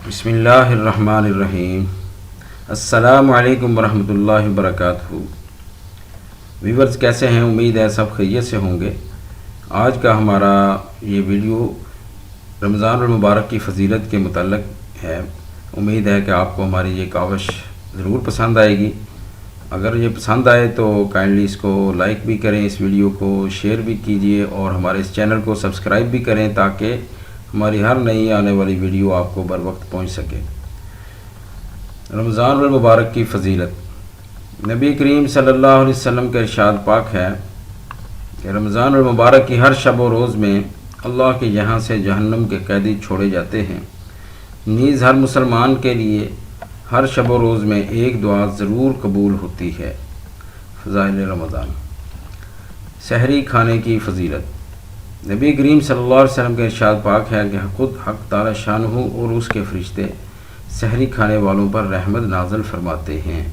बिस्मिल्लाहिर्रहमानिर्रहीम। अस्सलामु अलैकुम वरहमतुल्लाहि वबरकातुहू। व्यूवर्स कैसे हैं? उम्मीद है सब खैरियत से होंगे। आज का हमारा ये वीडियो रमज़ान मुबारक की फ़जीलत के मुतल्लिक़ है। उम्मीद है कि आपको हमारी ये काविश ज़रूर पसंद आएगी। अगर ये पसंद आए तो काइंडली इसको लाइक भी करें, इस वीडियो को शेयर भी कीजिए और हमारे इस चैनल को सब्सक्राइब भी करें ताकि हमारी हर नई आने वाली वीडियो आपको बर वक्त पहुँच सके। रमज़ान मुबारक की फ़जीलत। नबी करीम सल्लल्लाहु अलैहि वसल्लम का इरशाद पाक है कि रमज़ान मुबारक की हर शब व रोज़ में अल्लाह के यहाँ से जहन्नम के कैदी छोड़े जाते हैं। नीज़ हर मुसलमान के लिए हर शब व रोज़ में एक दुआ ज़रूर कबूल होती है। फ़ज़ाइल रमज़ान। सहरी खाने की फ़जीलत। नबी करीम सल्लल्लाहु अलैहि वसल्लम का इरशाद पाक है कि खुद हक़ ताला शानहू और उसके फ़रिश्ते सहरी खाने वालों पर रहमत नाज़िल फरमाते हैं।